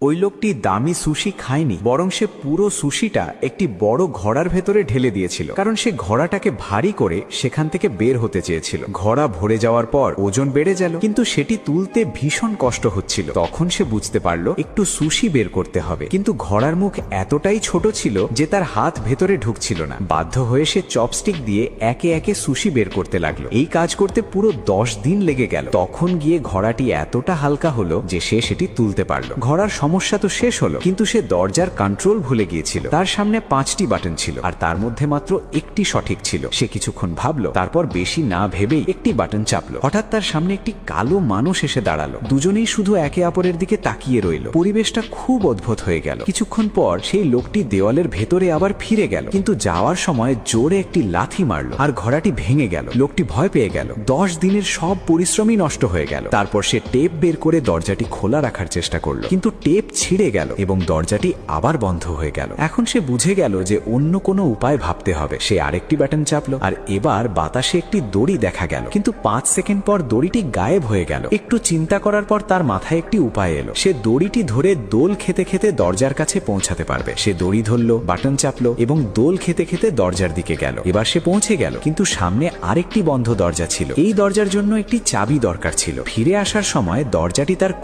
ওই লোকটি দামি সুশি খায়নি, বরং সে পুরো সুশিটা একটি বড় ঘড়ার ভেতরে ঢেলে দিয়েছিল, কারণ সে ঘড়াটাকে ভারী করে সেখান থেকে বের হতে চেয়েছিল। ঘড়া ভরে যাওয়ার পর ওজন বেড়ে গেল, কিন্তু সেটি তুলতে ভীষণ কষ্ট হচ্ছিল। তখন সে বুঝতে পারল একটু সুশি বের করতে হবে, কিন্তু ঘড়ার মুখ এতটাই ছোট ছিল যে তার হাত ভেতরে ঢুকছিল না। বাধ্য হয়ে সে চপস্টিক দিয়ে একে একে সুশি বের করতে লাগলো। এই কাজ করতে পুরো 10 দিন লেগে গেল। তখন গিয়ে ঘড়াটি এতটা হালকা হলো যে সে সেটি তুলতে পারল। ঘড়ার সমস্যা তো শেষ হলো, কিন্তু সে দরজার কন্ট্রোল ভুলে গিয়েছিল। তার সামনে 5টি বাটন ছিল, আর তার মধ্যে মাত্র একটি সঠিক ছিল। সে কিছুক্ষণ ভাবলো, তারপর বেশি না ভেবেই একটি বাটন চাপলো। হঠাৎ তার সামনে একটি কালো মানুষ এসে দাঁড়ালো। দুজনেই শুধু একে অপরের দিকে তাকিয়ে রইল। পরিবেশটা খুব অদ্ভুত হয়ে গেল। কিছুক্ষণ পর সেই লোকটি দেওয়ালের ভেতরে আবার ফিরে গেল, কিন্তু যাওয়ার সময় জোরে একটি লাথি মারলো আর ঘোড়াটি ভেঙে গেল। লোকটি ভয় পেয়ে গেল। 10 দিনের সব পরিশ্রমই নষ্ট হয়ে গেল। তারপর সে টেপ বের করে দরজাটি খোলা রাখার চেষ্টা করলো, কিন্তু টেপ ছিঁড়ে গেল এবং দরজাটি আবার বন্ধ হয়ে গেল। এখন সে বুঝে গেল যে অন্য কোনো উপায় ভাবতে হবে। সে আরেকটি বাটন চাপলো, আর এবার বাতাসে একটি দড়ি দেখা গেল, কিন্তু 5 সেকেন্ড পর দড়িটি গায়েব হয়ে গেল। একটু চিন্তা করার পর তার মাথায় একটি উপায় এলো। সে দড়িটি ধরে দোল খেতে খেতে দরজার কাছে পৌঁছাতে পারবে। সে দড়ি ধরলো, বাটন চাপলো এবং দোল খেতে খেতে দরজার দিকে গেল। এবার সে পৌঁছে গেল, কিন্তু সামনে আরেকটি বন্ধ দরজা ছিল। এই দরজার জন্য একটি চাবি দরকার ছিল। ফিরে আসার সময় দরজাটি তার